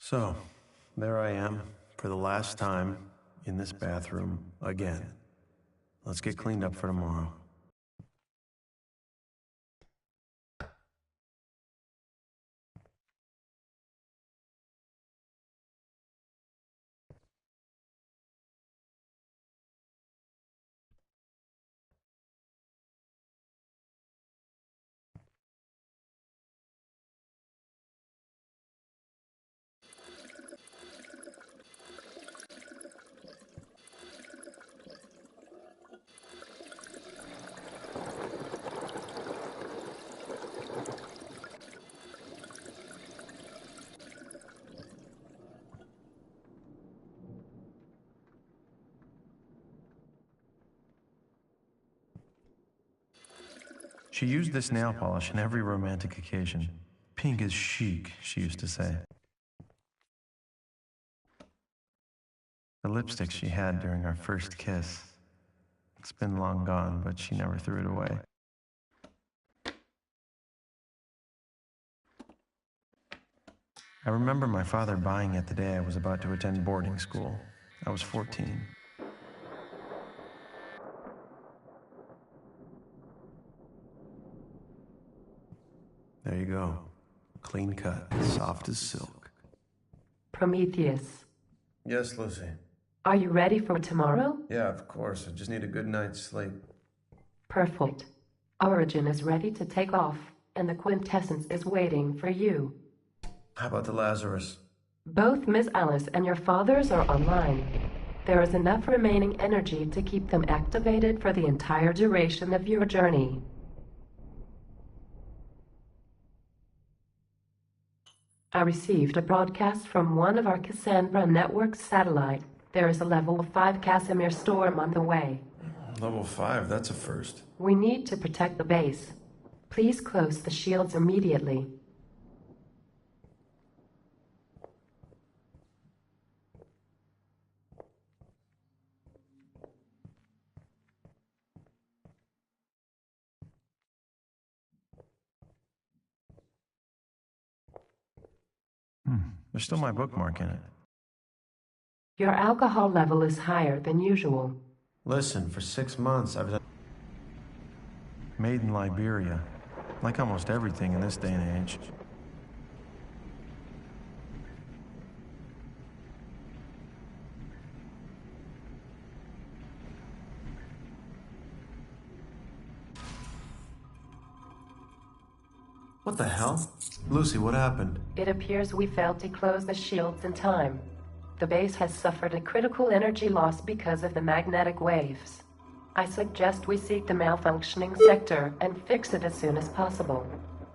So, there I am, for the last time, in this bathroom, again. Let's get cleaned up for tomorrow. She used this nail polish in every romantic occasion. Pink is chic, she used to say. The lipstick she had during our first kiss. It's been long gone, but she never threw it away. I remember my father buying it the day I was about to attend boarding school. I was 14. There you go. Clean cut, soft as silk. Prometheus. Yes, Lucy. Are you ready for tomorrow? Yeah, of course. I just need a good night's sleep. Perfect. Origin is ready to take off, and the Quintessence is waiting for you. How about the Lazarus? Both Miss Alice and your fathers are online. There is enough remaining energy to keep them activated for the entire duration of your journey. I received a broadcast from one of our Cassandra Network satellite. There is a level 5 Casimir storm on the way. Level 5, that's a first. We need to protect the base. Please close the shields immediately. There's still my bookmark in it. Your alcohol level is higher than usual. Listen, for 6 months I've done... Made in Liberia. Like almost everything in this day and age. What the hell? Lucy, what happened? It appears we failed to close the shields in time. The base has suffered a critical energy loss because of the magnetic waves. I suggest we seek the malfunctioning sector and fix it as soon as possible.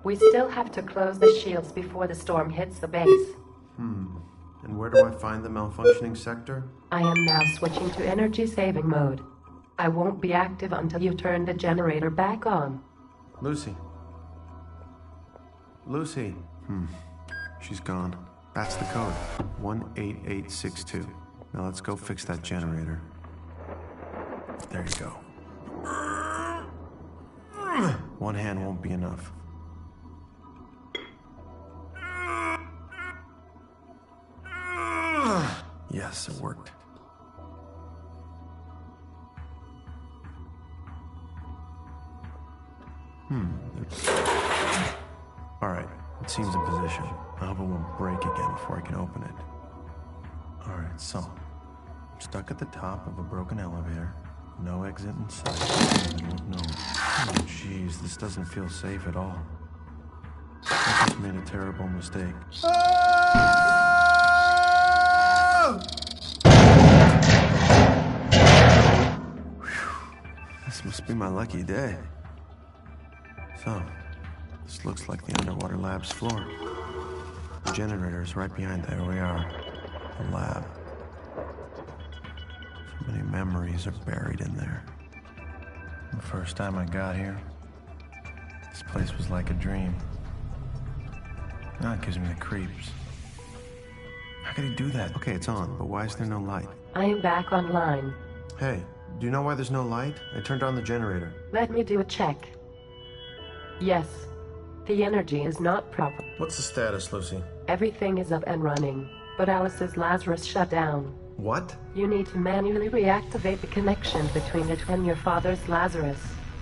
We still have to close the shields before the storm hits the base. And where do I find the malfunctioning sector? I am now switching to energy saving mode. I won't be active until you turn the generator back on. Lucy. Lucy. She's gone. That's the code. 18862. Now let's go fix that generator. There you go. One hand won't be enough. Yes, it worked. Alright, it seems in position. I hope it won't break again before I can open it. Alright, so I'm stuck at the top of a broken elevator. No exit in sight. No. Oh, jeez, this doesn't feel safe at all. I just made a terrible mistake. Whew. This must be my lucky day. So, this looks like the underwater lab's floor. The generator is right behind there we are. The lab. So many memories are buried in there. The first time I got here, this place was like a dream. Now it gives me the creeps. How could he do that? Okay, it's on, but why is there no light? I am back online. Hey, do you know why there's no light? I turned on the generator. Let me do a check. Yes, the energy is not proper. What's the status, Lucy? Everything is up and running, but Alice's Lazarus shut down. What? You need to manually reactivate the connection between it and your father's Lazarus.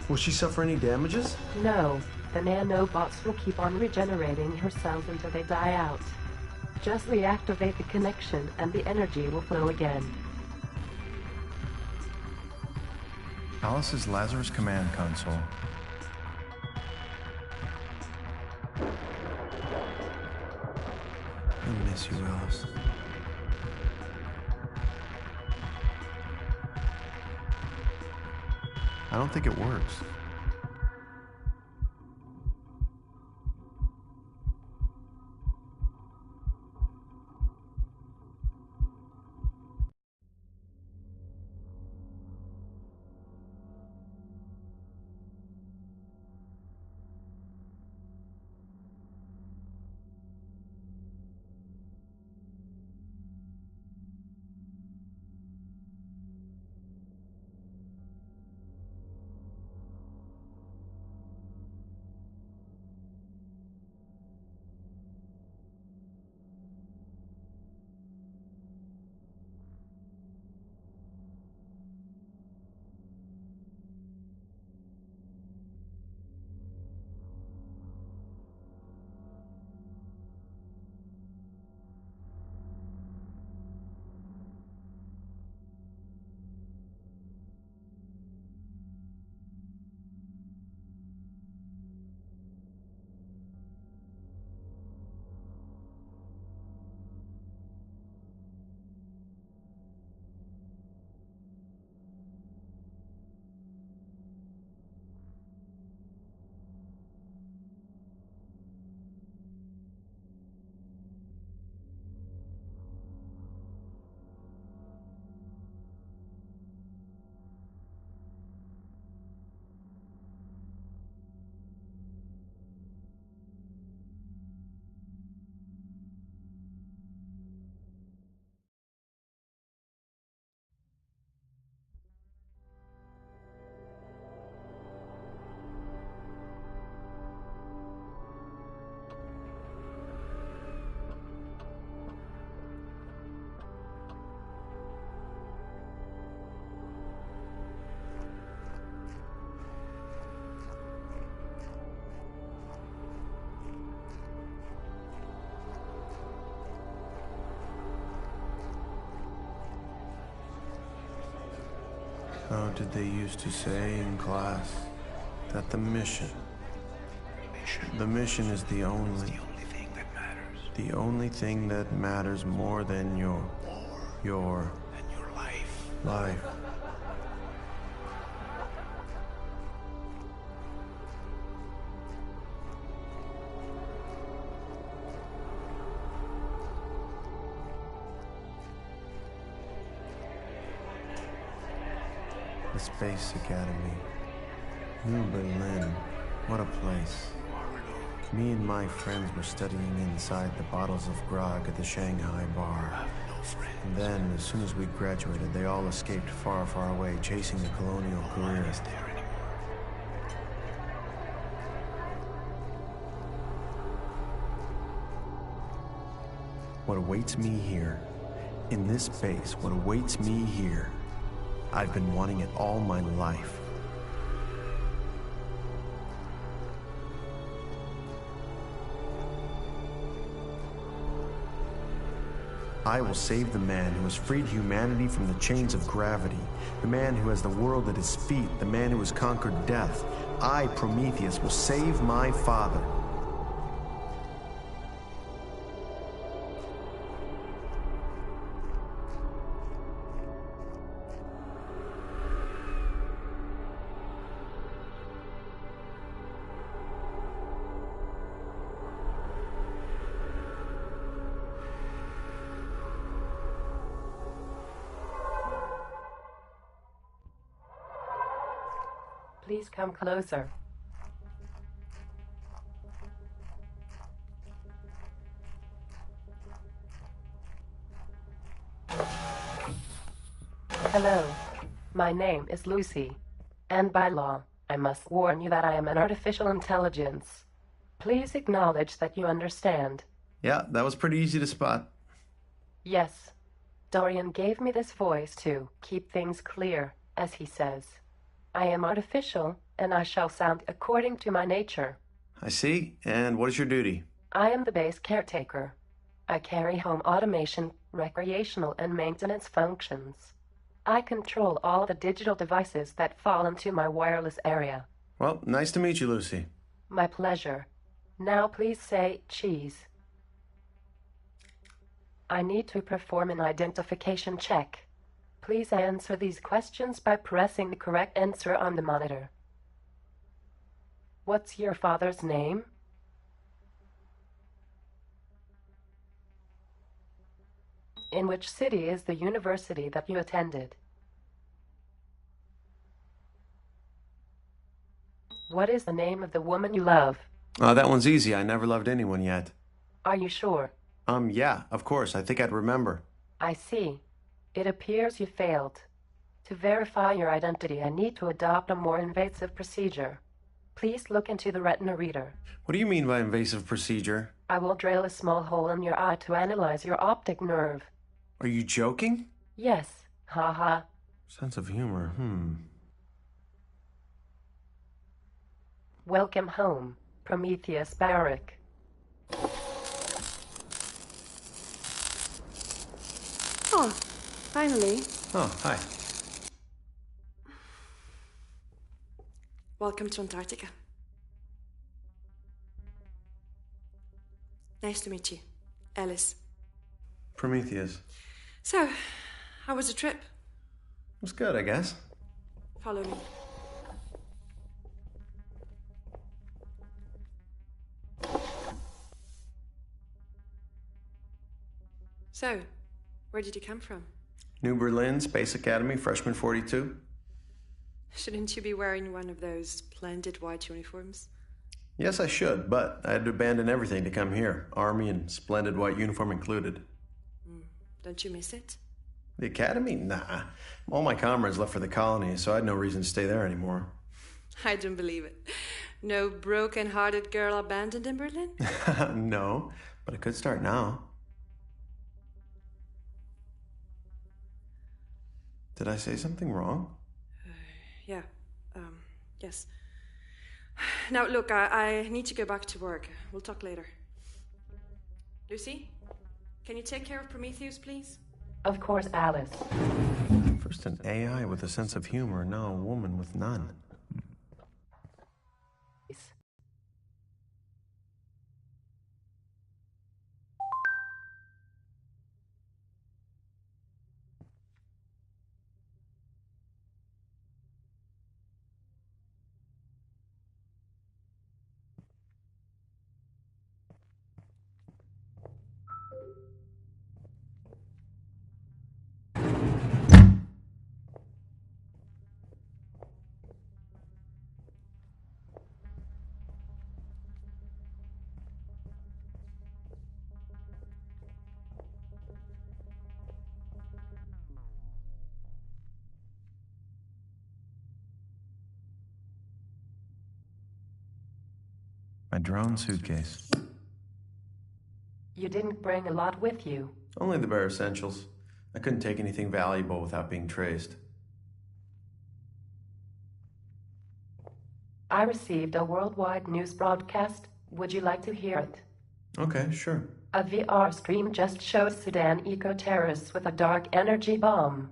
Will she suffer any damages? No, the nanobots will keep on regenerating her cells until they die out. Just reactivate the connection and the energy will flow again. Alice's Lazarus command console. I miss you, Alice. I don't think it works. How did they used to say in class that the mission is the only thing that matters. The only thing that matters more than your life. The Space Academy. New Berlin. What a place. Me and my friends were studying inside the bottles of grog at the Shanghai bar. And then, as soon as we graduated, they all escaped far, far away, chasing the colonial career. What awaits me here, in this base, what awaits me here, I've been wanting it all my life. I will save the man who has freed humanity from the chains of gravity, the man who has the world at his feet, the man who has conquered death. I, Prometheus, will save my father. Please come closer. Hello. My name is Lucy. And by law, I must warn you that I am an artificial intelligence. Please acknowledge that you understand. Yeah, that was pretty easy to spot. Yes. Dorian gave me this voice to keep things clear, as he says. I am artificial, and I shall sound according to my nature. I see. And what is your duty? I am the base caretaker. I carry home automation, recreational, and maintenance functions. I control all the digital devices that fall into my wireless area. Well, nice to meet you, Lucy. My pleasure. Now please say cheese. I need to perform an identification check. Please answer these questions by pressing the correct answer on the monitor. What's your father's name? In which city is the university that you attended? What is the name of the woman you love? That one's easy. I never loved anyone yet. Are you sure? Yeah, of course. I think I'd remember. I see. It appears you failed. To verify your identity, I need to adopt a more invasive procedure. Please look into the retina reader. What do you mean by invasive procedure? I will drill a small hole in your eye to analyze your optic nerve. Are you joking? Yes. Haha. Sense of humor, Welcome home, Prometheus Barrack. Oh, finally. Oh, hi. Welcome to Antarctica. Nice to meet you, Alice. Prometheus. So, how was the trip? It was good, I guess. Follow me. So, where did you come from? New Berlin, Space Academy, freshman 42. Shouldn't you be wearing one of those splendid white uniforms? Yes, I should, but I had to abandon everything to come here. Army and splendid white uniform included. Don't you miss it? The academy? Nah. All my comrades left for the colony, so I had no reason to stay there anymore. I don't believe it. No broken-hearted girl abandoned in Berlin? No, but I could start now. Did I say something wrong? Yeah. Yes. Now, look, I need to go back to work. We'll talk later. Lucy, can you take care of Prometheus, please? Of course, Alice. First an AI with a sense of humor, now a woman with none. My drone suitcase. You didn't bring a lot with you. Only the bare essentials. I couldn't take anything valuable without being traced. I received a worldwide news broadcast. Would you like to hear it? Okay, sure. A VR stream just showed Sudan eco-terrorists with a dark energy bomb.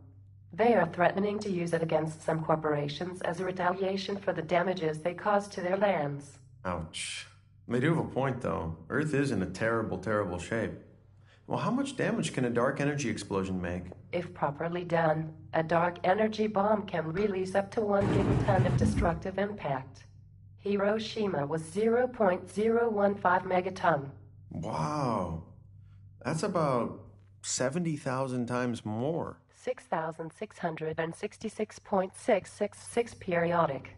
They are threatening to use it against some corporations as a retaliation for the damages they caused to their lands. Ouch. They do have a point, though. Earth is in a terrible, terrible shape. Well, how much damage can a dark energy explosion make? If properly done, a dark energy bomb can release up to 1 gigaton of destructive impact. Hiroshima was 0.015 megaton. Wow. That's about 70,000 times more. 6,666.666 periodic.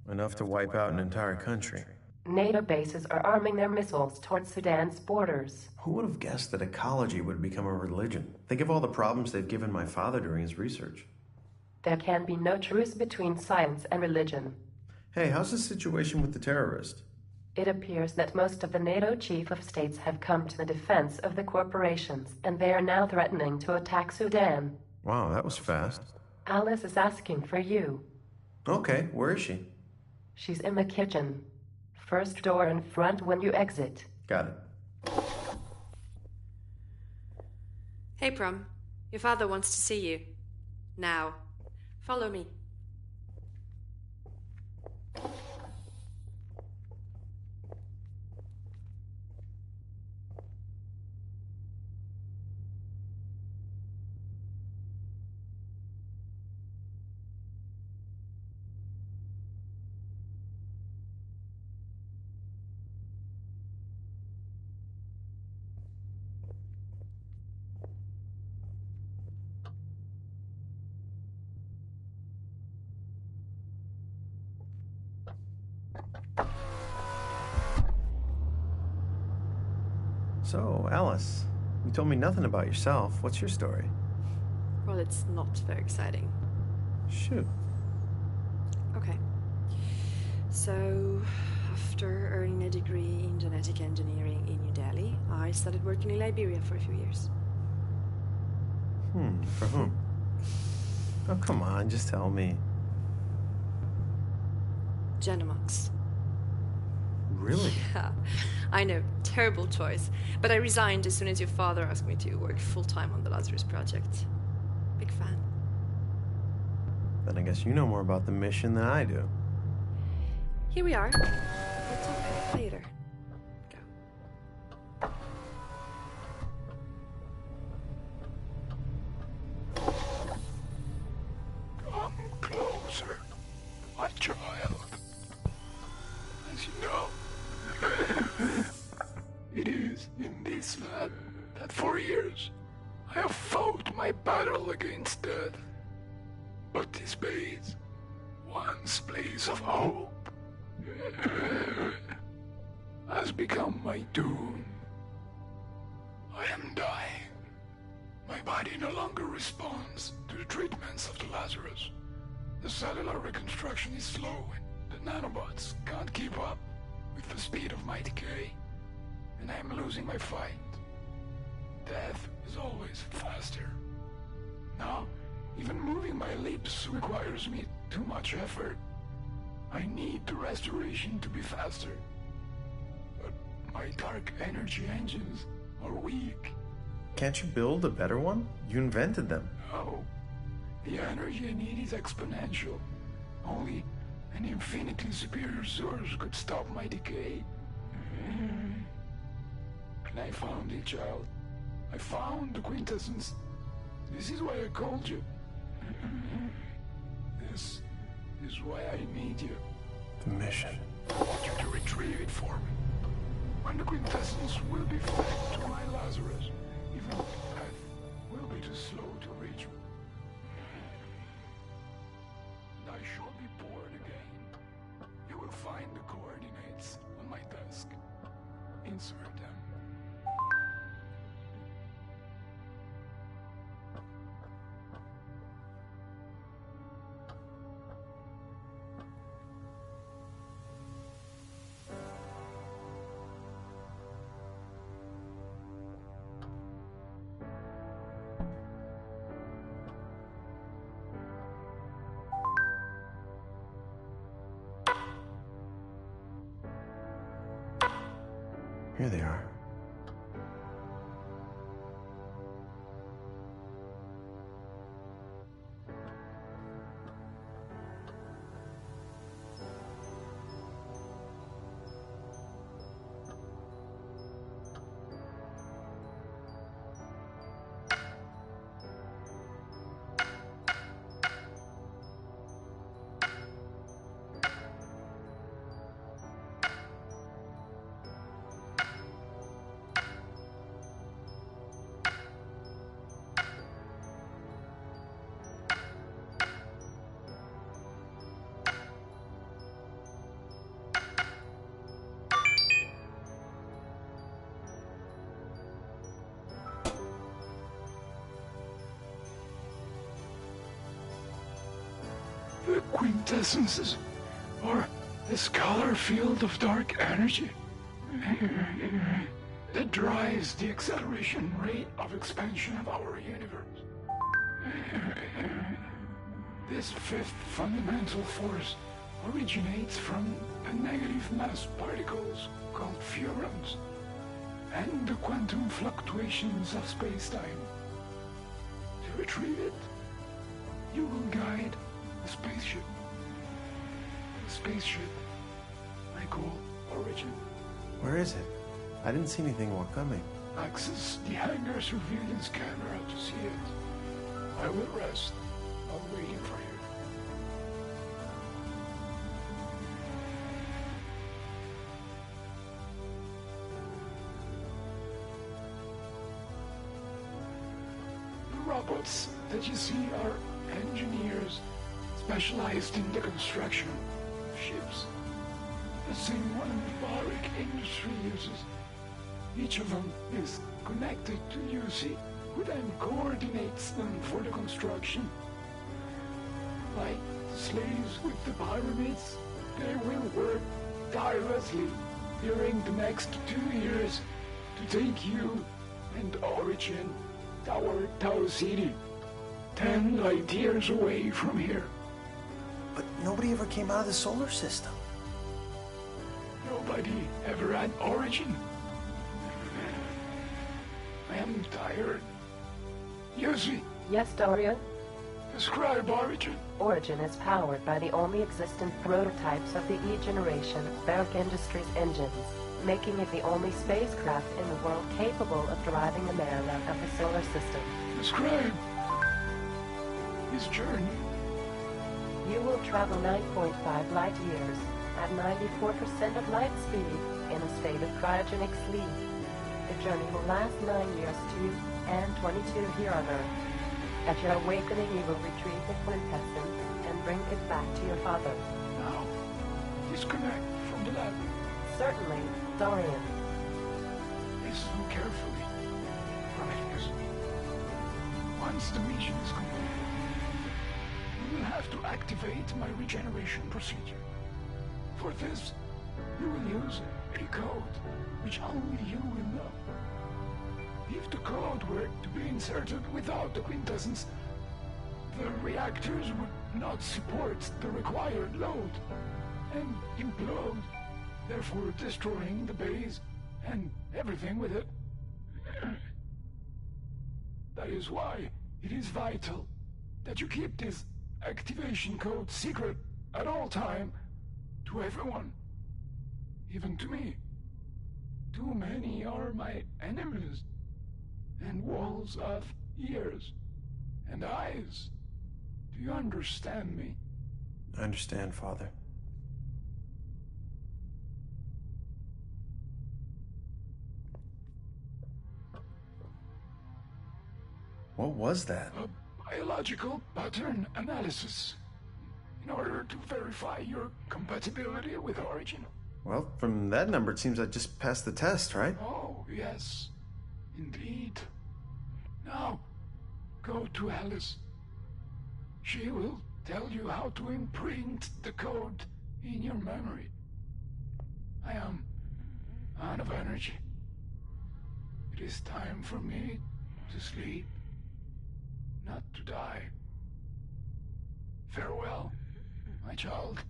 Enough to wipe out an entire country. NATO bases are arming their missiles towards Sudan's borders. Who would have guessed that ecology would become a religion? Think of all the problems they've given my father during his research. There can be no truce between science and religion. Hey, how's the situation with the terrorist? It appears that most of the NATO chief of states have come to the defense of the corporations, and they are now threatening to attack Sudan. Wow, that was fast. Alice is asking for you. Okay, where is she? She's in the kitchen. First door in front when you exit. Got it. Hey, Prom. Your father wants to see you. Now. Follow me. So, Alice, you told me nothing about yourself. What's your story? Well, it's not very exciting. Shoot. Okay. So, after earning a degree in genetic engineering in New Delhi, I started working in Liberia for a few years. For whom? Oh, come on, just tell me. Genomonks. Really? Yeah, I know, terrible choice. But I resigned as soon as your father asked me to work full-time on the Lazarus project. Big fan. Then I guess you know more about the mission than I do. Here we are. We'll talk later. Go. Come closer, my child. As you know, it is in this land that for years I have fought my battle against death. But this base, once place of hope, has become my doom. I am dying. My body no longer responds to the treatments of the Lazarus. The cellular reconstruction is slow and the nanobots can't keep up with the speed of my decay. And I am losing my fight. Death is always faster. Now, even moving my lips requires me too much effort. I need the restoration to be faster. But my dark energy engines are weak. Can't you build a better one? You invented them. No. The energy I need is exponential. Only an infinitely superior source could stop my decay. And I found it, child. I found the quintessence. This is why I called you. This is why I need you. The mission. I want you to retrieve it for me. When the quintessence will be fed to my Lazarus, even death will be too slow to reach me. And I shall be born again. You will find the coordinates on my desk. Insert them. Here they are. The quintessences are A scalar field of dark energy that drives the acceleration rate of expansion of our universe. This fifth fundamental force originates from the negative mass particles called furons and the quantum fluctuations of space-time. To retrieve it, you will guide a spaceship. The spaceship I call Origin. Where is it? I didn't see anything while coming. Access the hangar surveillance camera to see it. I will rest. I'm waiting for you. The robots that you see are engineers specialized in the construction of ships. The same one the Barik industry uses. Each of them is connected to UC, who then coordinates them for the construction. Like the slaves with the pyramids, they will work tirelessly during the next 2 years to take you and Origin toward Tau City, 10 light years away from here. But nobody ever came out of the solar system. Nobody ever had Origin. I am tired. Yuzi, Yes, Dorian? describe Origin. Origin is powered by the only existent prototypes of the E-generation Barrick Industries engines, making it the only spacecraft in the world capable of driving a man out of the solar system. Describe his journey. You will travel 9.5 light years at 94% of light speed in a state of cryogenic sleep. The journey will last 9 years to you and 22 here on Earth. At your awakening, you will retrieve the quintessence and bring it back to your father. Now, disconnect from the lab. Certainly, Dorian. Listen carefully. Prometheus. Once the mission is complete, you will have to activate my regeneration procedure. For this, you will use a code which only you will know. If the code were to be inserted without the quintessence, the reactors would not support the required load and implode, therefore destroying the base and everything with it. That is why it is vital that you keep this activation code secret at all time to everyone, even to me. Too many are my enemies, and walls of ears and eyes. Do you understand me? I understand, Father. What was that? A biological pattern analysis in order to verify your compatibility with Origin. Well, from that number, it seems I just passed the test, right? Oh, yes. Indeed. Now, go to Alice. She will tell you how to imprint the code in your memory. I am out of energy. It is time for me to sleep, not to die. Farewell, my child.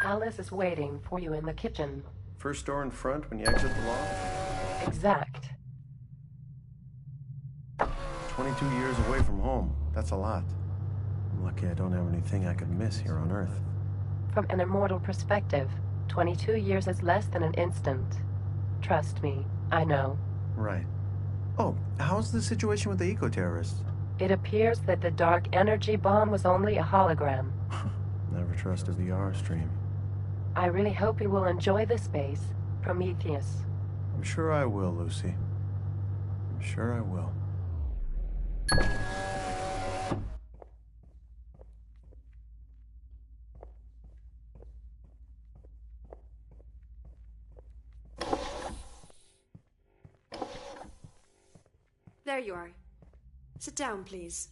Alice is waiting for you in the kitchen. First door in front when you exit the loft? Exact. 22 years away from home. That's a lot. I'm lucky I don't have anything I could miss here on Earth. From an immortal perspective, 22 years is less than an instant. Trust me, I know. Right. Oh, how's the situation with the eco-terrorists? It appears that the dark energy bomb was only a hologram. Never trust a VR stream. I really hope you will enjoy this base, Prometheus. I'm sure I will, Lucy. I'm sure I will. There you are. Sit down, please.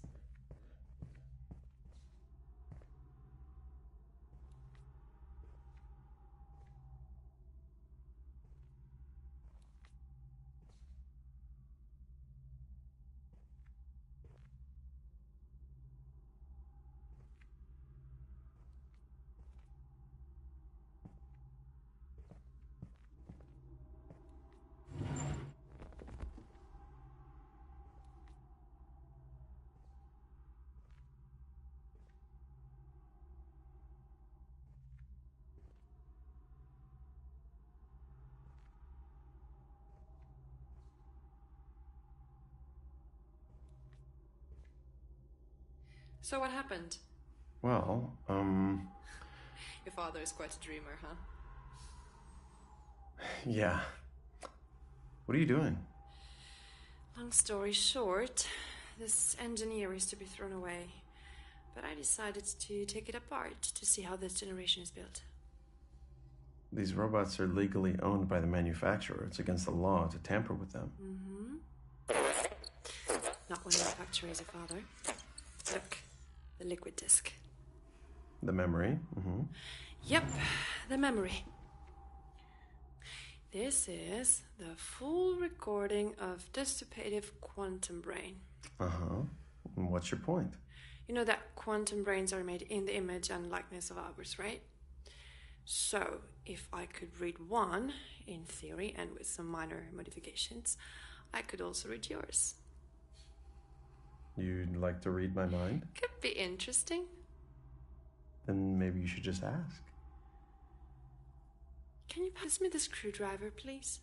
So what happened? Well, Your father is quite a dreamer, huh? yeah. What are you doing? Long story short, this engineer is to be thrown away. But I decided to take it apart to see how this generation is built. These robots are legally owned by the manufacturer. It's against the law to tamper with them. Not when the manufacturer is your father. Look, the liquid disk. The memory? Yep, the memory. This is the full recording of dissipative quantum brain. Uh-huh. And what's your point? You know that quantum brains are made in the image and likeness of ours, right? So, if I could read one, in theory, and with some minor modifications, I could also read yours. You'd like to read my mind? Could be interesting. Then maybe you should just ask. Can you pass me the screwdriver, please?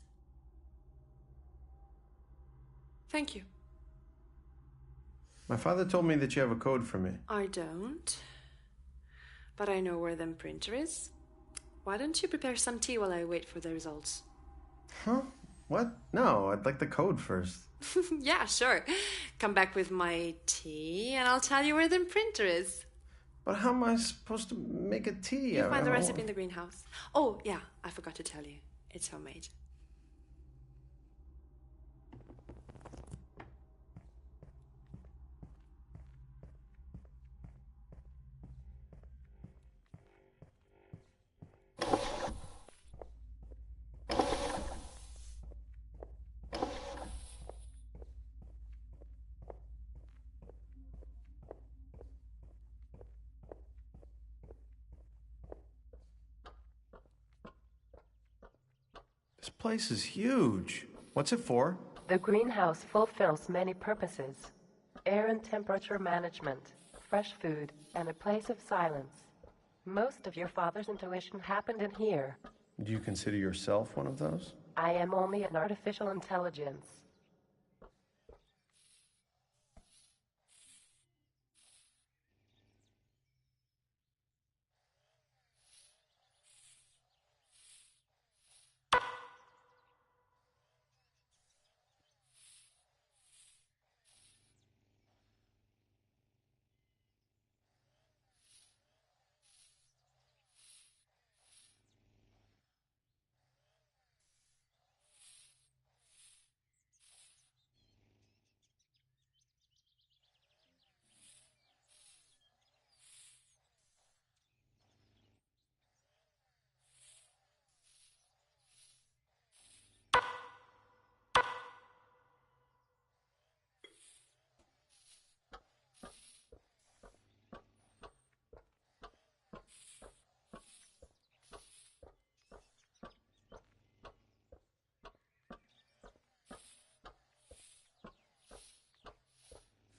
Thank you. My father told me that you have a code for me. I don't. But I know where the printer is. Why don't you prepare some tea while I wait for the results? Huh? What? No, I'd like the code first. Yeah, sure. Come back with my tea and I'll tell you where the printer is. But how am I supposed to make a tea? You find the recipe in the greenhouse. Oh, yeah, I forgot to tell you. It's homemade. This place is huge. What's it for? The greenhouse fulfills many purposes. Air and temperature management, fresh food, and a place of silence. Most of your father's intuition happened in here. Do you consider yourself one of those? I am only an artificial intelligence.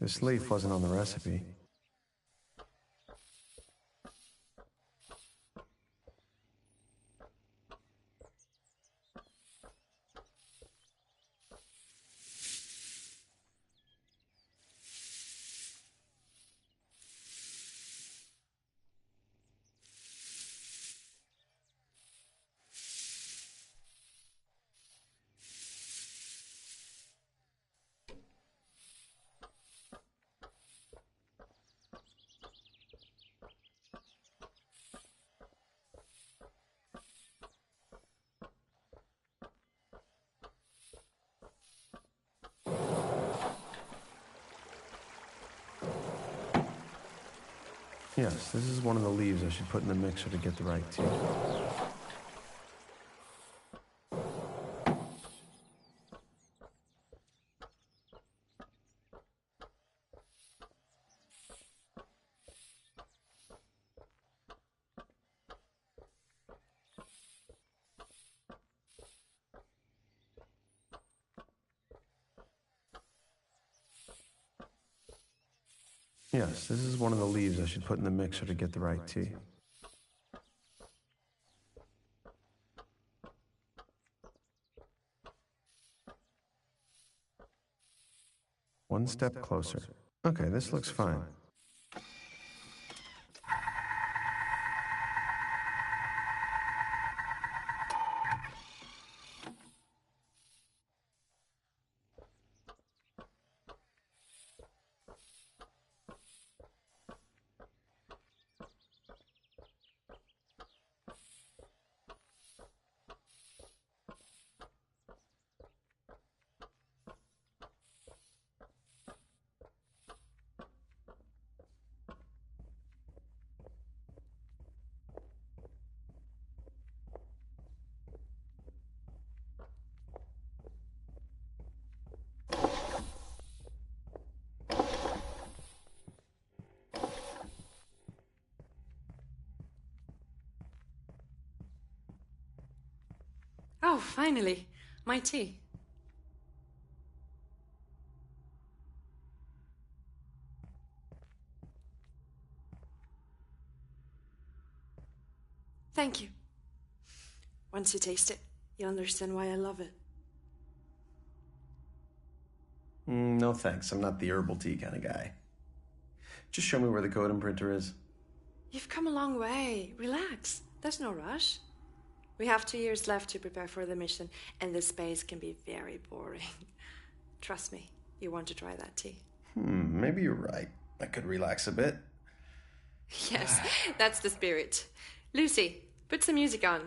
This leaf wasn't on the recipe. Yes, this is one of the leaves I should put in the mixer to get the right tea. Yes, this is one of the leaves I should put in the mixer to get the right tea. One step closer. Okay, this looks fine. Oh, finally. My tea. Thank you. Once you taste it, you'll understand why I love it. No thanks, I'm not the herbal tea kind of guy. Just show me where the code imprinter is. You've come a long way. Relax. There's no rush. We have 2 years left to prepare for the mission, and the space can be very boring. Trust me, you want to try that tea. Maybe you're right. I could relax a bit. Yes, that's the spirit. Lucy, put some music on.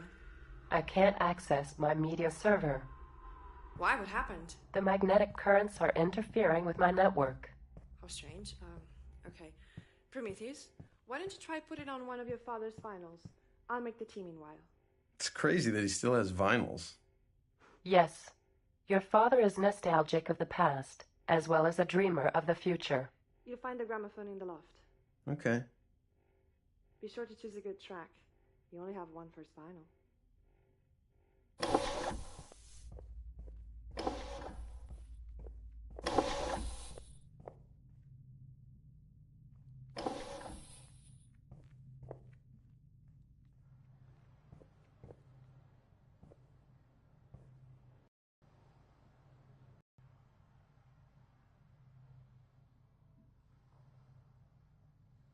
I can't access my media server. Why? What happened? The magnetic currents are interfering with my network. How strange. Okay. Prometheus, why don't you try put it on one of your father's vinyls? I'll make the tea meanwhile. It's crazy that he still has vinyls. Yes. Your father is nostalgic of the past, as well as a dreamer of the future. You'll find the gramophone in the loft. Okay. Be sure to choose a good track. You only have one first vinyl.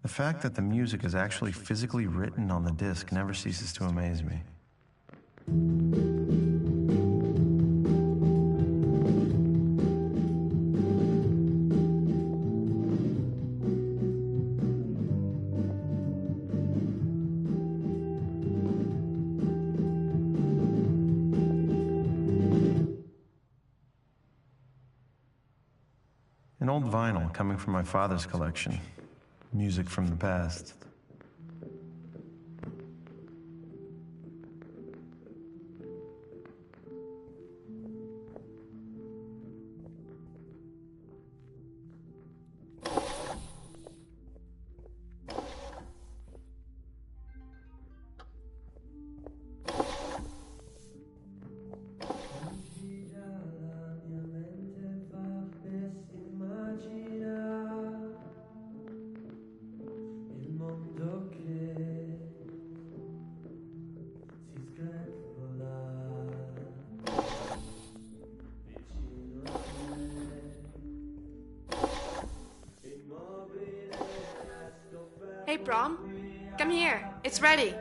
The fact that the music is actually physically written on the disc never ceases to amaze me. An old vinyl coming from my father's collection. Music from the past. Hey, Brom. Come here. It's ready.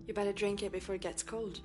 You better drink it before it gets cold.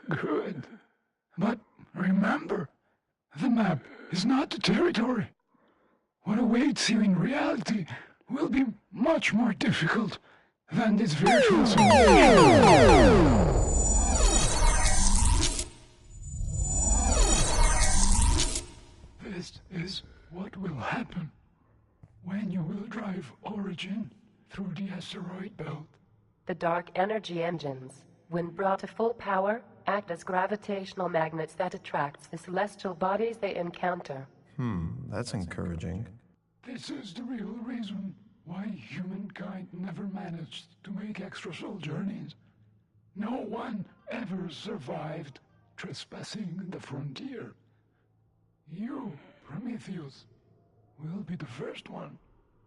Good. But remember, the map is not the territory. What awaits you in reality will be much more difficult than this virtual simulation. This is what will happen when you will drive Origin through the asteroid belt. The dark energy engines, when brought to full power, act as gravitational magnets that attract the celestial bodies they encounter. That's encouraging. This is the real reason why humankind never managed to make extra-soul journeys. No one ever survived trespassing the frontier. You, Prometheus, will be the first one.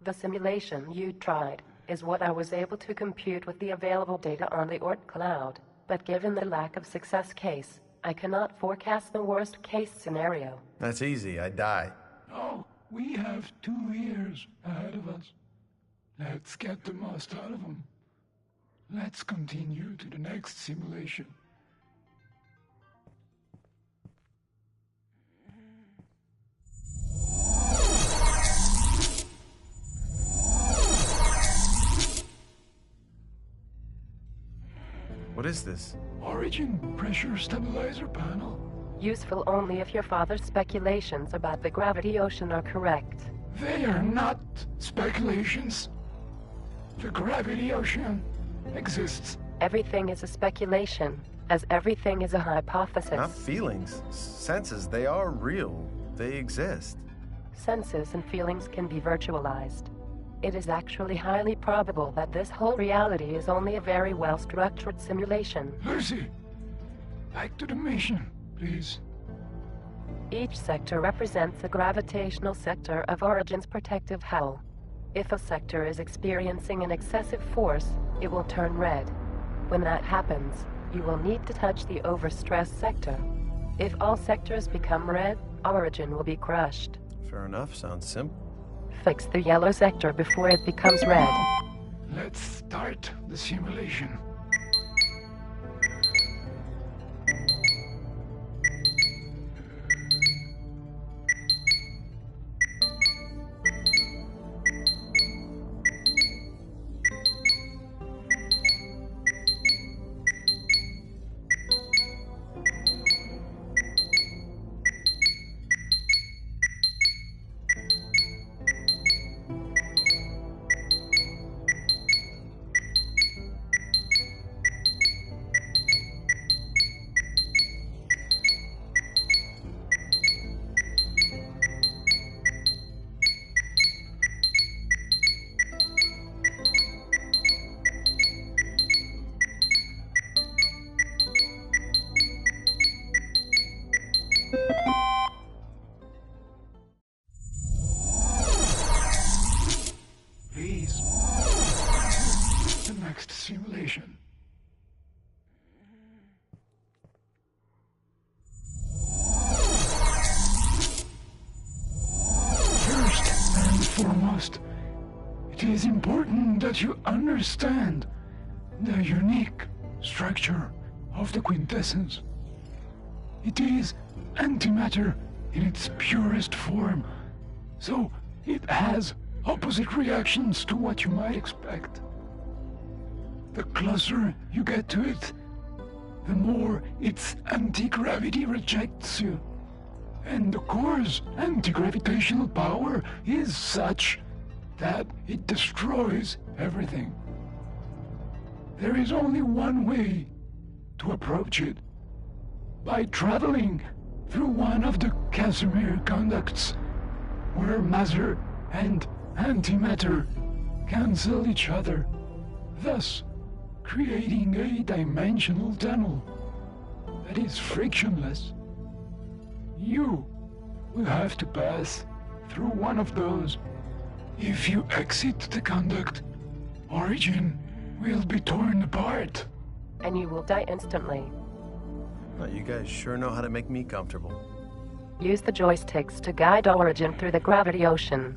The simulation you tried is what I was able to compute with the available data on the Oort cloud, but given the lack of success case, I cannot forecast the worst-case scenario. That's easy, I die. No, we have 2 years ahead of us. Let's get the most out of them. Let's continue to the next simulation. What is this? Origin pressure stabilizer panel. Useful only if your father's speculations about the gravity ocean are correct. They are not speculations. The gravity ocean exists. Everything is a speculation, as everything is a hypothesis. Not feelings. Senses, they are real. They exist. Senses and feelings can be virtualized. It is actually highly probable that this whole reality is only a very well-structured simulation. Lucy, back to the mission, please. Each sector represents a gravitational sector of Origin's protective hull. If a sector is experiencing an excessive force, it will turn red. When that happens, you will need to touch the overstressed sector. If all sectors become red, Origin will be crushed. Fair enough, sounds simple. Fix the yellow sector before it becomes red. Let's start the simulation. foremost, it is important that you understand the unique structure of the quintessence. It is antimatter in its purest form, so it has opposite reactions to what you might expect. The closer you get to it, the more its anti-gravity rejects you. And the core's anti-gravitational power is such that it destroys everything. There is only one way to approach it: by traveling through one of the Casimir conducts, where matter and antimatter cancel each other, thus creating a dimensional tunnel that is frictionless. You will have to pass through one of those. If you exit the conduct, Origin will be torn apart. And you will die instantly. Well, you guys sure know how to make me comfortable. Use the joysticks to guide Origin through the gravity ocean.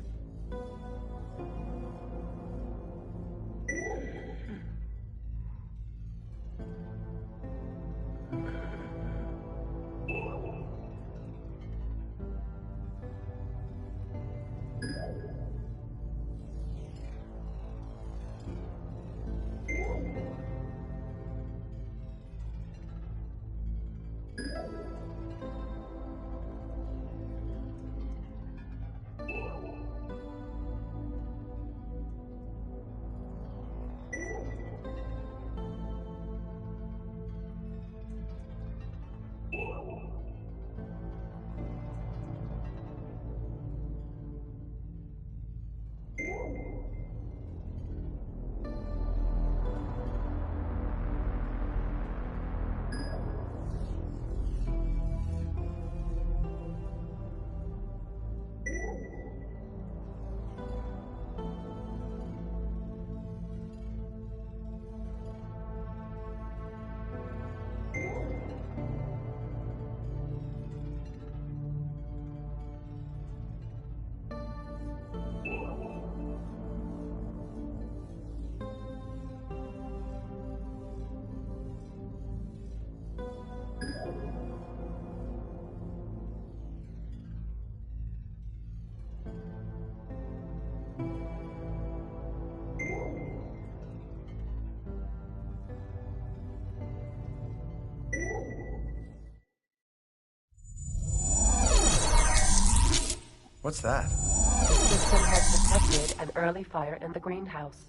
What's that? The system has detected an early fire in the greenhouse.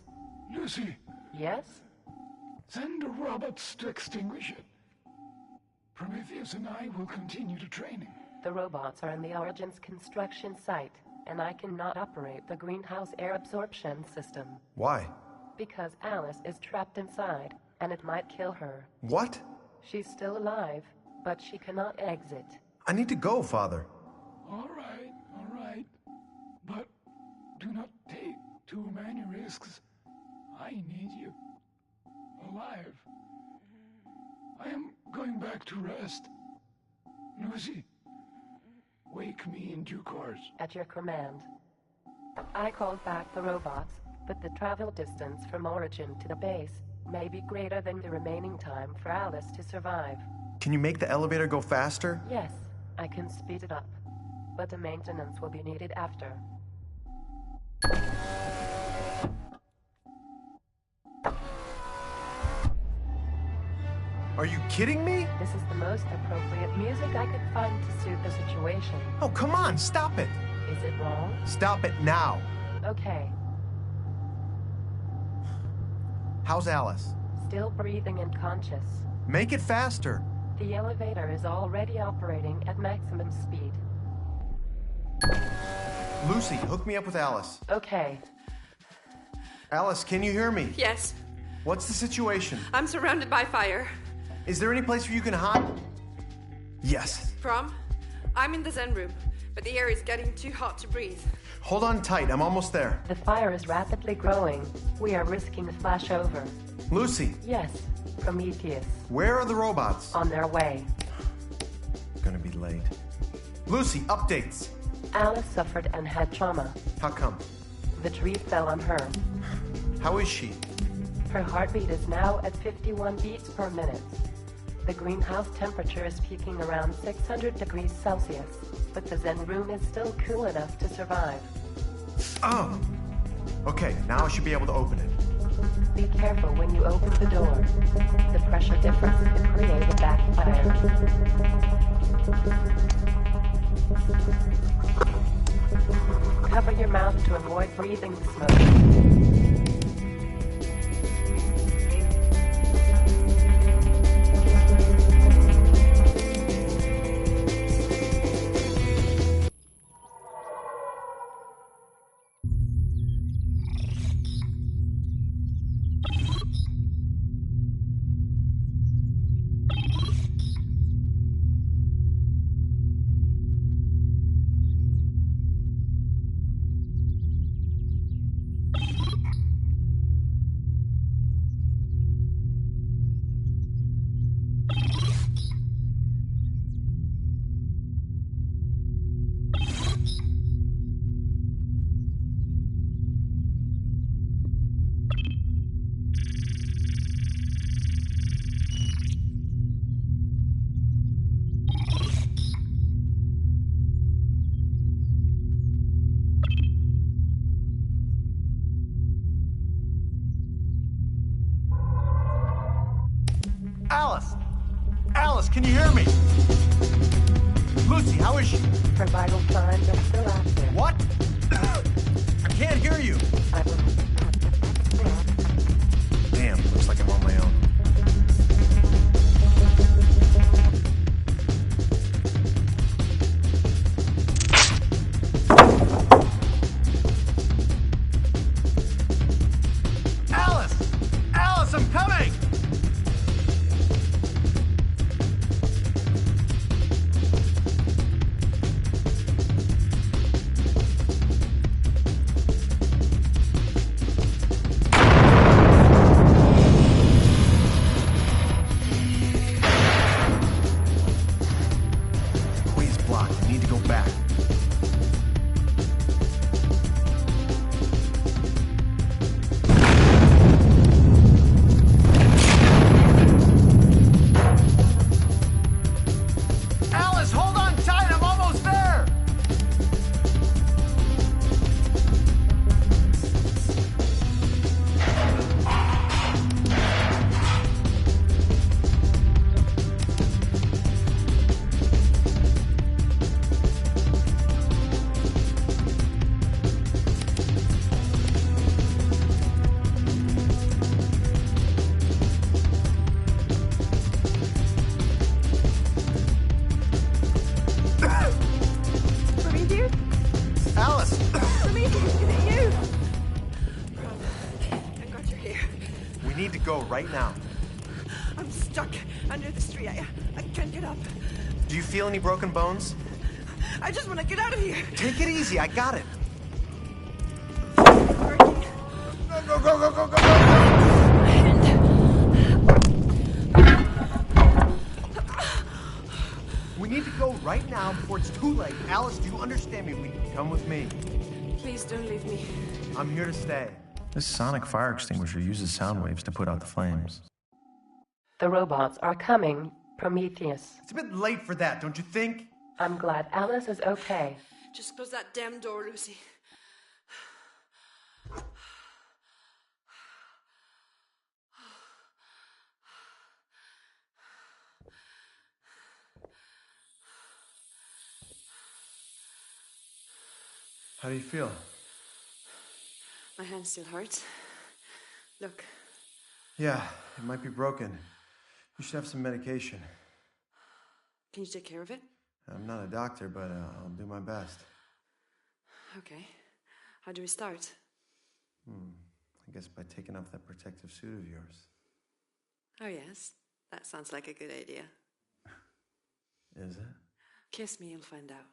Lucy, Yes? send the robots to extinguish it. Prometheus and I will continue the training. The robots are in the Origin's construction site, and I cannot operate the greenhouse air absorption system. Why? Because Alice is trapped inside, and it might kill her. What? She's still alive, but she cannot exit. I need to go, Father. All right. But do not take too many risks. I need you alive. I am going back to rest. Lucy, wake me in due course. At your command. I called back the robots, but the travel distance from Origin to the base may be greater than the remaining time for Alice to survive. Can you make the elevator go faster? Yes, I can speed it up, but the maintenance will be needed after. Are you kidding me? This is the most appropriate music I could find to suit the situation. Oh, come on, stop it. Is it wrong? Stop it now. Okay. How's Alice? Still breathing and conscious. Make it faster. The elevator is already operating at maximum speed. Lucy, hook me up with Alice. Okay. Alice, can you hear me? Yes, What's the situation? I'm surrounded by fire. Is there any place where you can hide? Yes. Prom, I'm in the Zen room, but the air is getting too hot to breathe. Hold on tight, I'm almost there. The fire is rapidly growing. We are risking a flashover. Lucy, Yes, Prometheus. where are the robots? On their way. Gonna be late. Lucy, updates. Alice suffered and had trauma. How come? The tree fell on her. How is she? Her heartbeat is now at 51 beats per minute. The greenhouse temperature is peaking around 600 degrees Celsius, but the Zen room is still cool enough to survive. Oh! Okay, now I should be able to open it. Be careful when you open the door. The pressure difference could create a backfire. Cover your mouth to avoid breathing the smoke. Alice! Alice, can you hear me? Lucy, how is she? Her vital signs are still active. What? I can't hear you. I will... Damn, looks like I'm on my own. Alice! Alice, I'm coming! Way's blocked. I need to go back. Alice, hold on tight. I'm almost there. Prometheus? Alice! Prometheus, is it you? Thank God you're here. We need to go right now. I'm stuck under the street. I can't get up. Do you feel any broken bones? I just want to get out of here. Take it easy. I got it. Working. Go, go, go, go, go, go, go! We need to go right now before it's too late. Alice, do you understand me? Come with me. Please don't leave me. I'm here to stay. This sonic fire extinguisher uses sound waves to put out the flames. The robots are coming, Prometheus. It's a bit late for that, don't you think? I'm glad Alice is okay. Just close that damn door, Lucy. How do you feel? My hand still hurts. Look, Yeah, it might be broken. You should have some medication. can you take care of it? I'm not a doctor, but I'll do my best. Okay. How do we start? I guess by taking off that protective suit of yours. Oh, yes. That sounds like a good idea. Is it? Kiss me, you'll find out.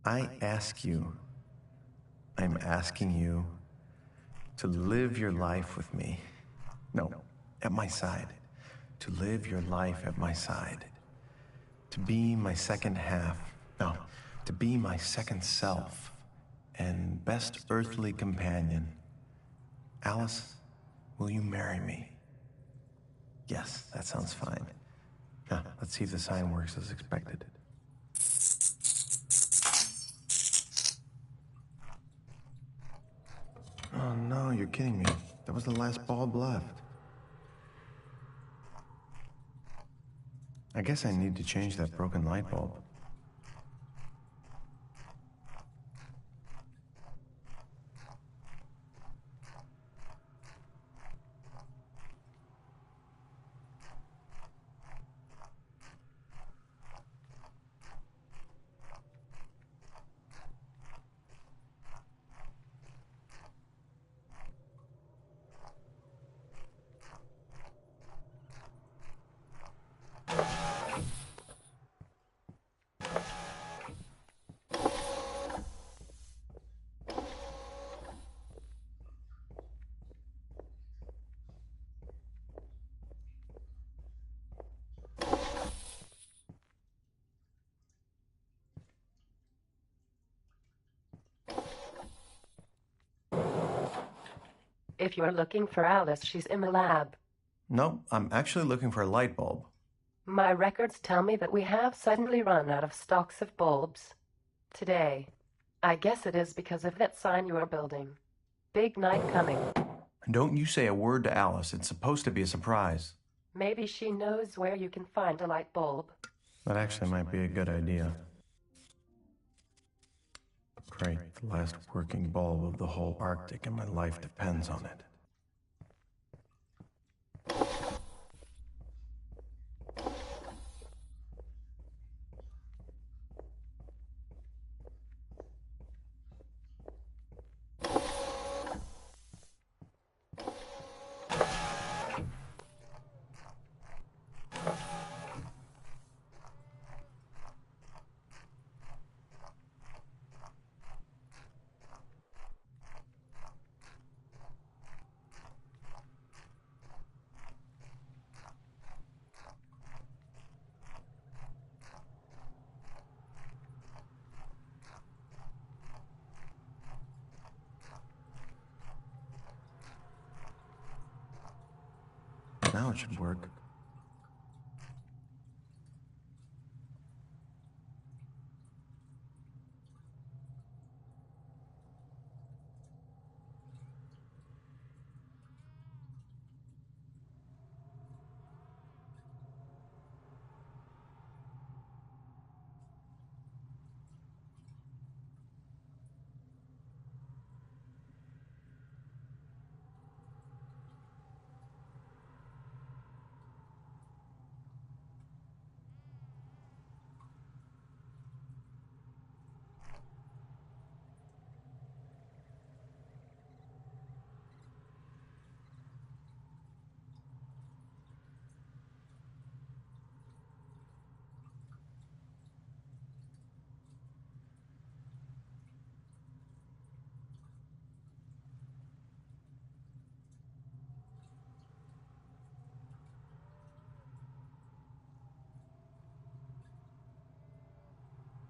I'm asking you to live your life with me. No, at my side. To live your life at my side. To be my second half. No, to be my second self and best earthly companion. Alice, will you marry me? Yes, that sounds fine. Now, let's see if the sign works as expected. Oh no, you're kidding me. That was the last bulb left. I guess I need to change that broken light bulb. If you're looking for Alice, she's in the lab. No, I'm actually looking for a light bulb. My records tell me that we have suddenly run out of stocks of bulbs. Today. I guess it is because of that sign you are building. Big night coming. Don't you say a word to Alice. It's supposed to be a surprise. Maybe she knows where you can find a light bulb. That actually might be a good idea. Great, the last working bulb of the whole Arctic, and my life depends on it. Now it should work.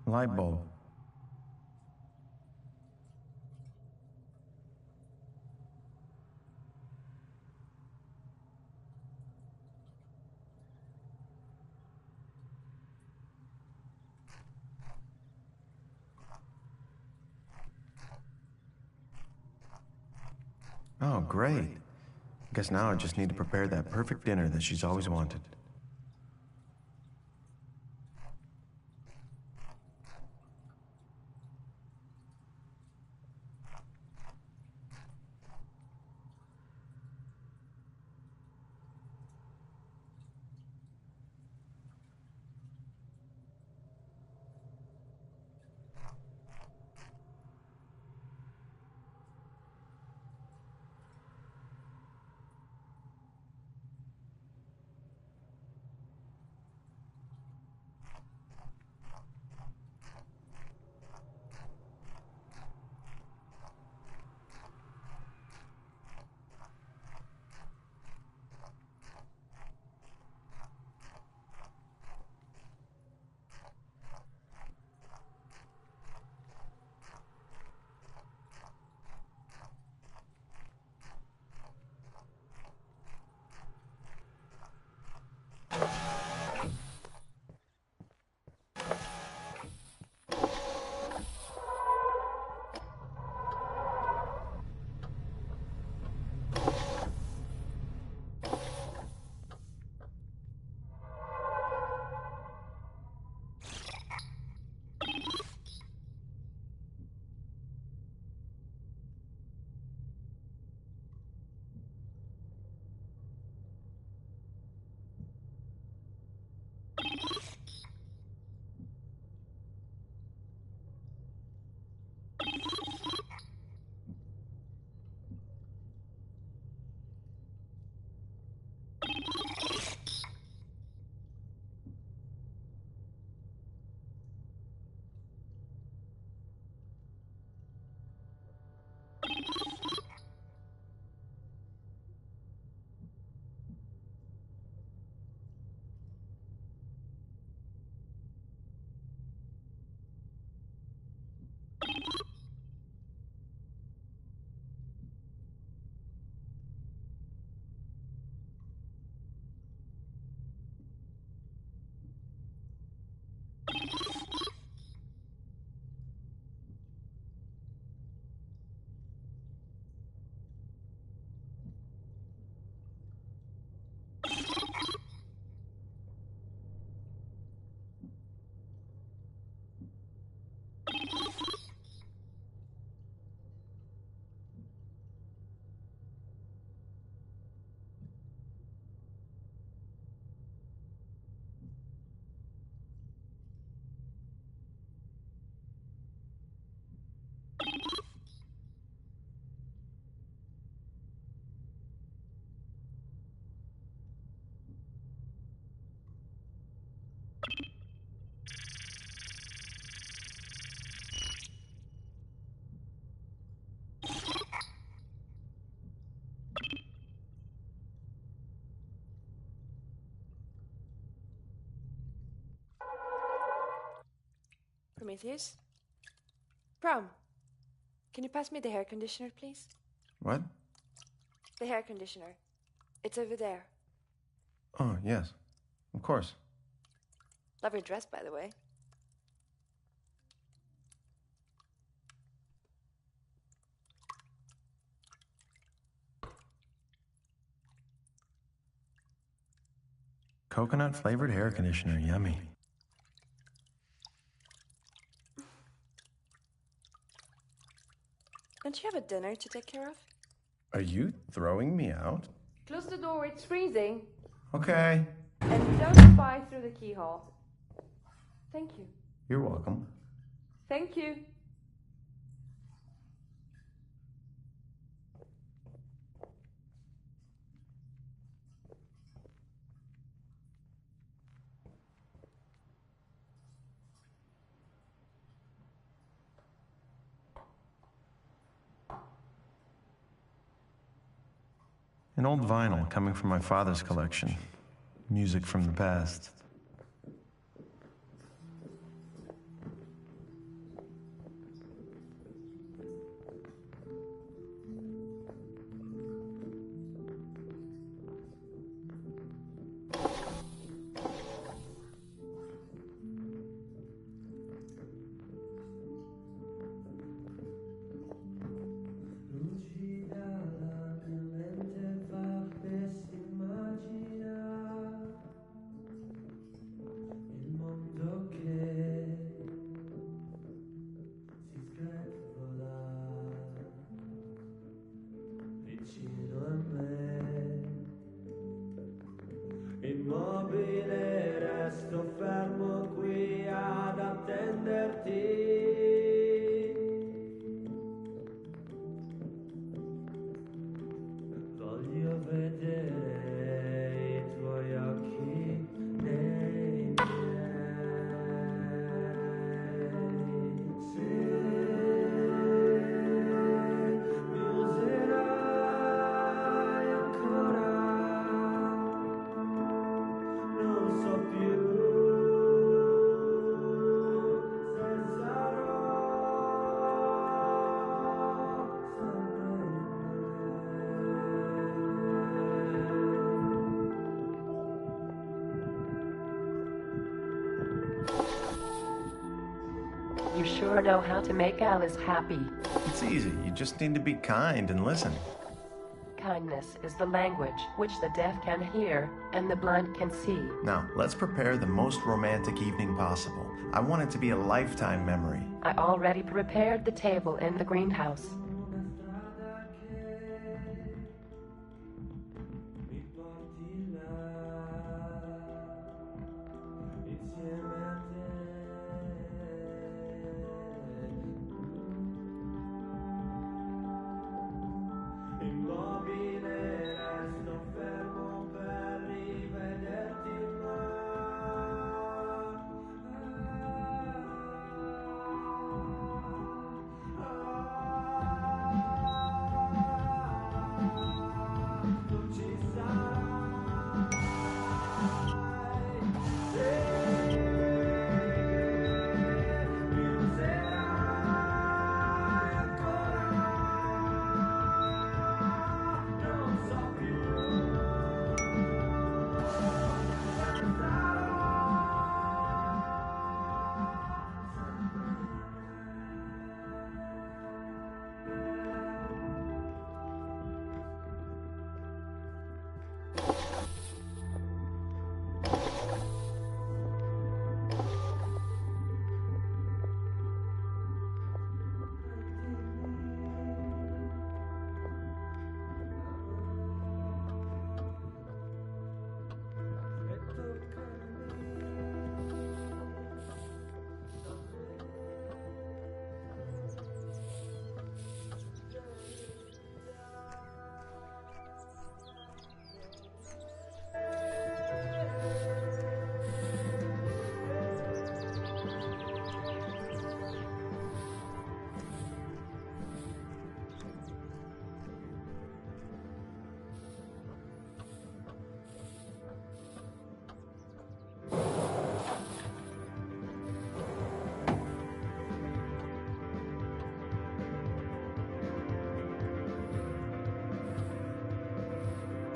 Light bulb. Oh, great. Guess now I just need to prepare that perfect dinner that she's always wanted. Prometheus? Prom, can you pass me the hair conditioner, please? What? The hair conditioner. It's over there. Oh, yes. Of course. Love your dress, by the way. Coconut flavored hair conditioner, yummy. Don't you have a dinner to take care of? Are you throwing me out? Close the door, it's freezing. Okay. And don't spy through the keyhole. Thank you. You're welcome. Thank you. An old vinyl coming from my father's collection. Music from the past. Immobile resto fermo qui ad attenderti. Voglio vedere i tuoi occhi nei miei. Se mi userai ancora. Non so più se sarò You sure know how to make Alice happy. It's easy. You just need to be kind and listen. Kindness is the language which the deaf can hear and the blind can see. Now, let's prepare the most romantic evening possible. I want it to be a lifetime memory. I already prepared the table in the greenhouse. mi porti là insieme a te. Immobile resto fermo per rivederti mai.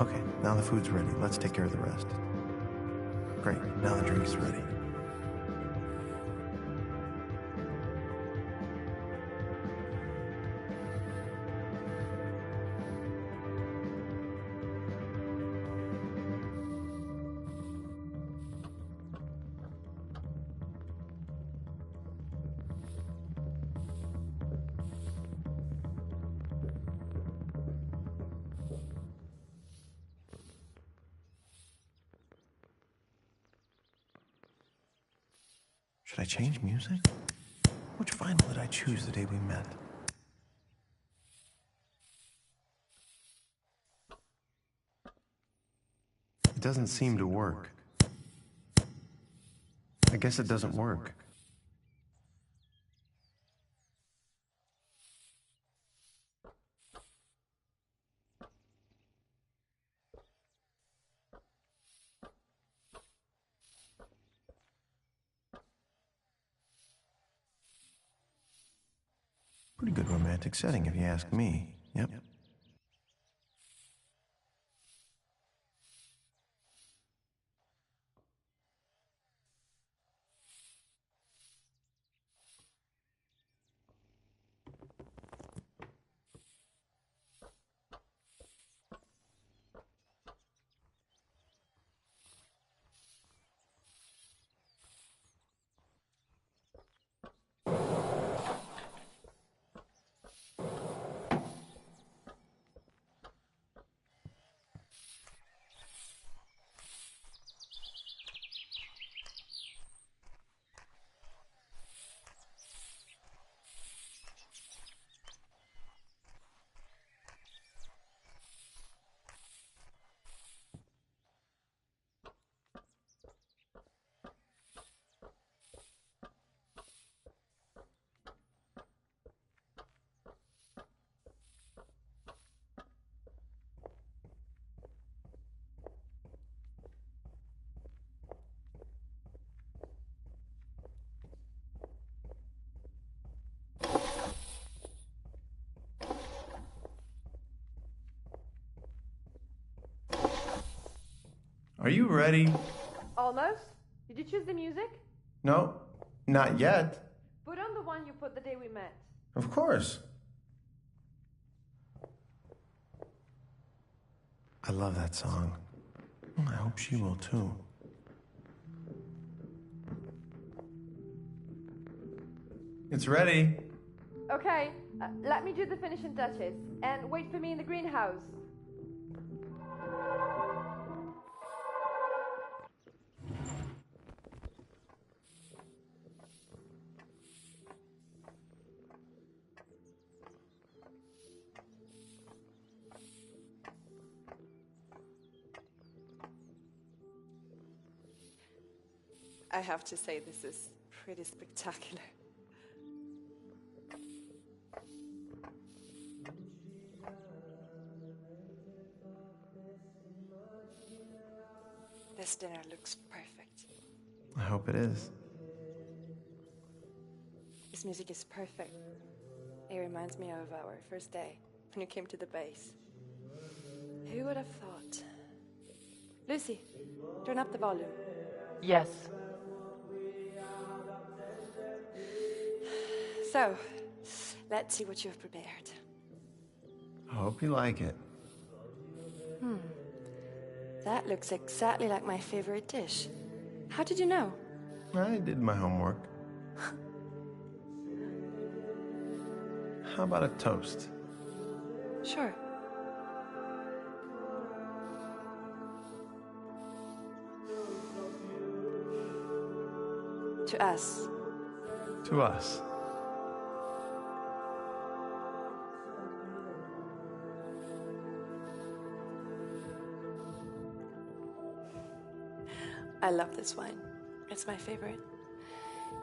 Okay, now the food's ready. Let's take care of the rest. Great, now the drink's ready. Should I change music? Which vinyl did I choose the day we met? It doesn't seem to work. I guess it doesn't work. Pretty good romantic setting, if you ask me. Yep. Are you ready? Almost. Did you choose the music? No, not yet. Put on the one you put the day we met. Of course. I love that song. I hope she will too. It's ready. Okay, let me do the finishing touches. And wait for me in the greenhouse. I have to say, this is pretty spectacular. This dinner looks perfect. I hope it is. This music is perfect. It reminds me of our first day when you came to the base. Who would have thought? Lucy, turn up the volume. Yes. So, let's see what you have prepared. I hope you like it. That looks exactly like my favorite dish. How did you know? I did my homework. How about a toast? Sure. To us. To us. I love this wine. It's my favorite.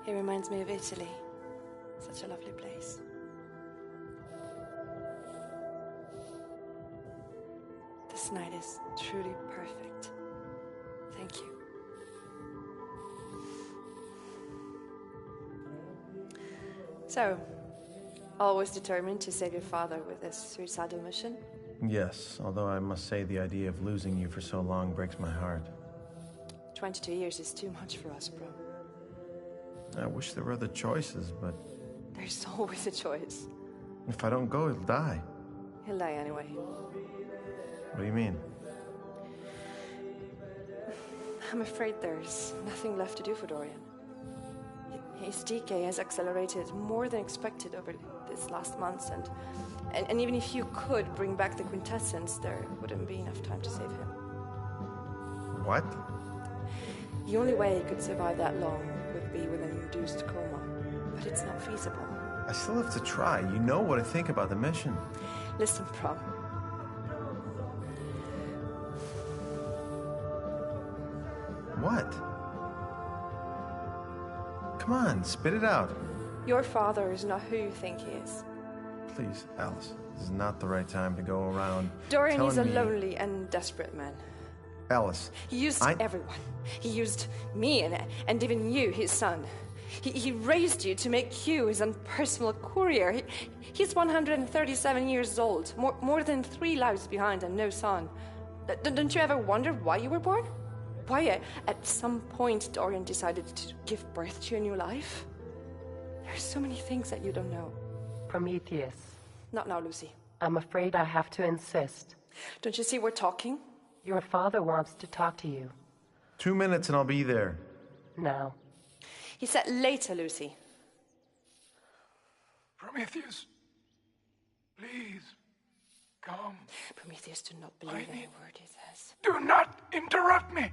It reminds me of Italy. Such a lovely place. This night is truly perfect. Thank you. So, always determined to save your father with this suicidal mission? Yes, although I must say the idea of losing you for so long breaks my heart. 22 years is too much for us, bro. I wish there were other choices, but There's always a choice. if I don't go, he'll die. He'll die anyway. What do you mean? I'm afraid there's nothing left to do for Dorian. His decay has accelerated more than expected over this last months, and even if you could bring back the quintessence, there wouldn't be enough time to save him. What? The only way he could survive that long would be with an induced coma, but it's not feasible. I still have to try. You know what I think about the mission. Listen, Prom. What? Come on, spit it out. Your father is not who you think he is. Please, Alice. This is not the right time to go around Dorian is a telling me- lonely and desperate man. Alice. He used everyone. He used me and even you, his son. He raised you to make you his own personal courier. He's 137 years old, more than 3 lives behind and no son. Don't you ever wonder why you were born? Why at some point Dorian decided to give birth to a new life? There are so many things that you don't know. Prometheus, Not now, Lucy. I'm afraid I have to insist. Don't you see we're talking? Your father wants to talk to you. 2 minutes and I'll be there. Now. He said later, Lucy. Prometheus, please, come. Prometheus, do not believe any word he says. Do not interrupt me.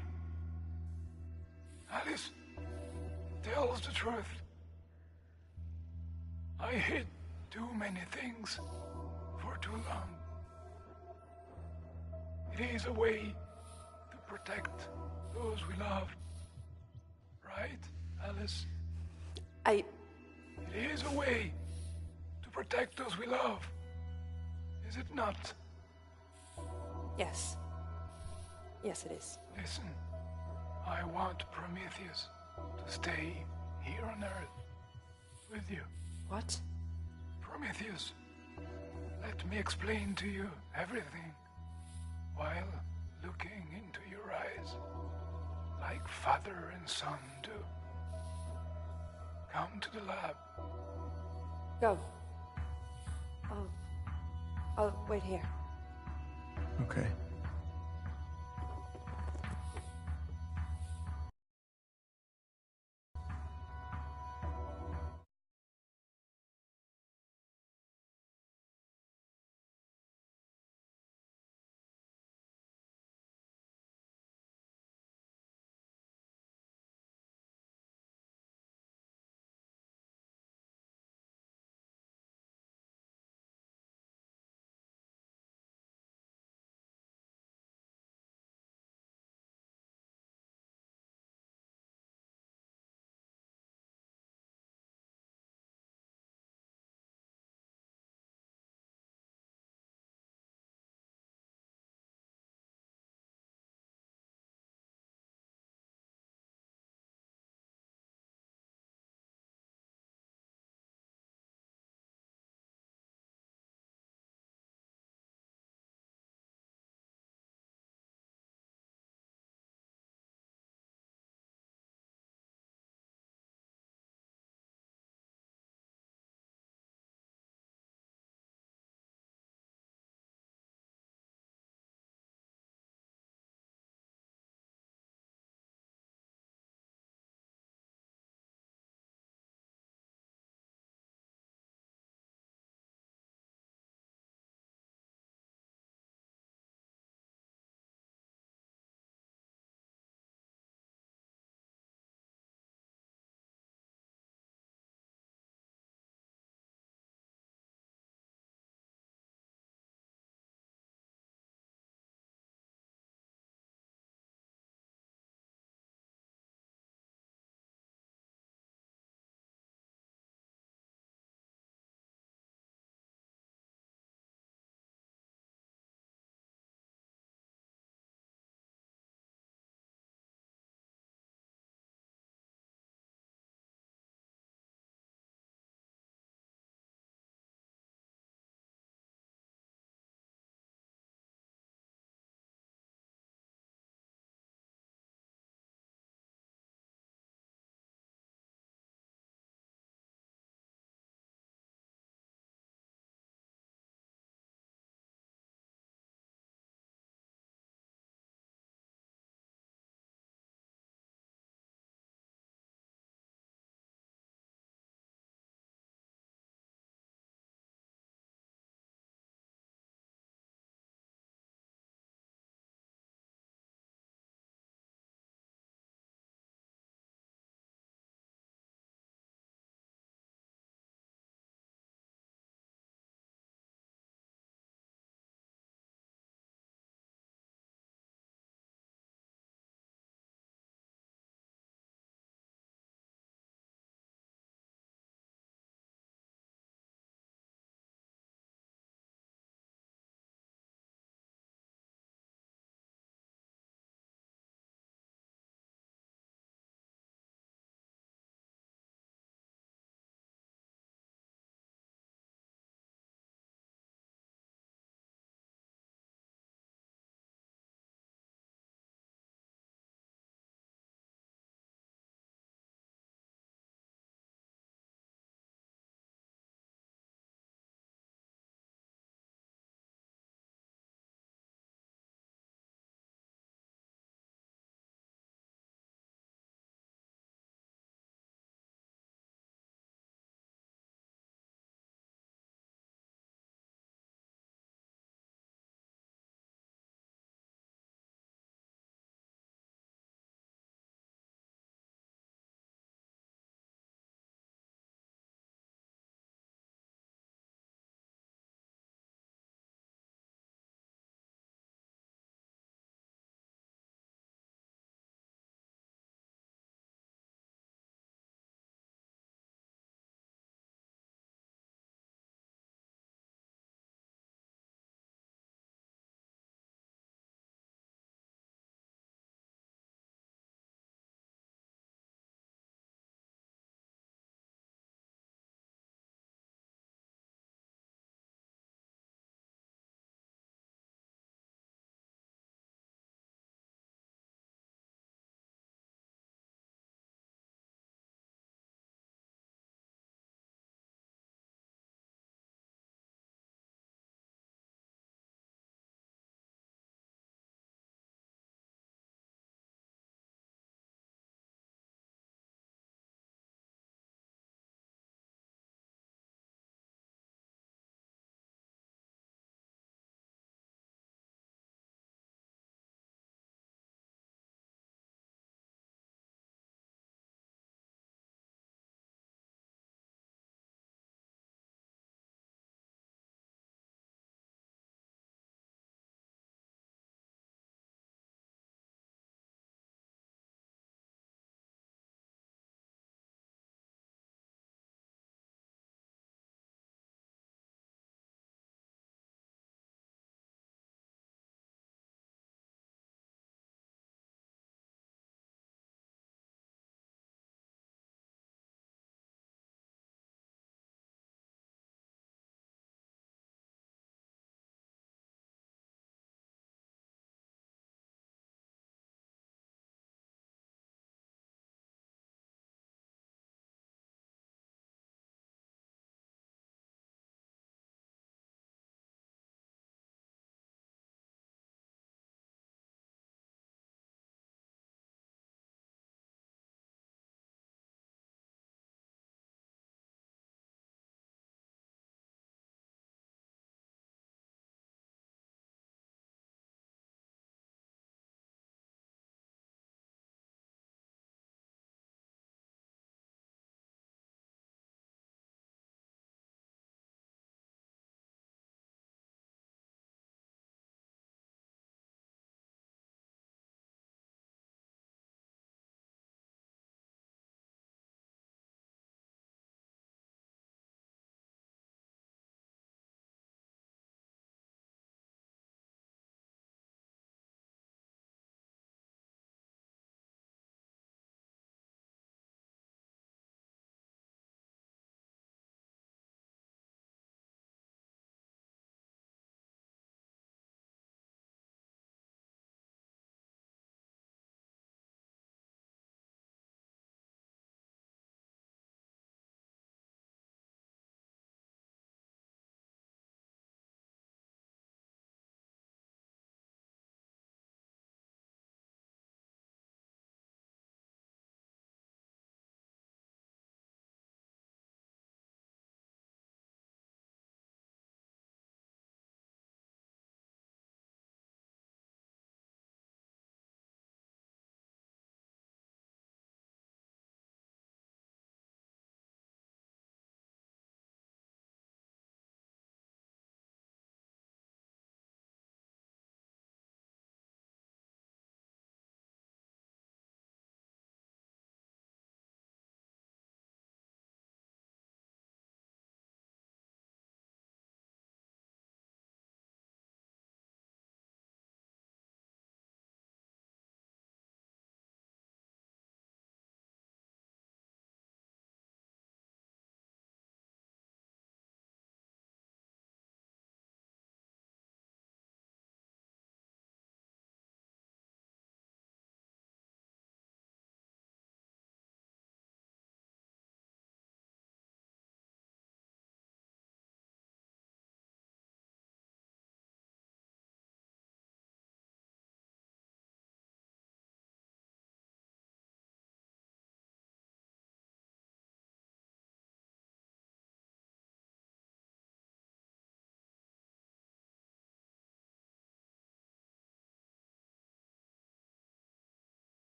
Alice tells the truth. I hid too many things for too long. It is a way to protect those we love. Right, Alice? I... It is a way to protect those we love. Is it not? Yes. Yes, it is. Listen, I want Prometheus to stay here on Earth with you. What? Prometheus, let me explain to you everything while looking into your eyes, like father and son do. Come to the lab. Go. I'll wait here. Okay.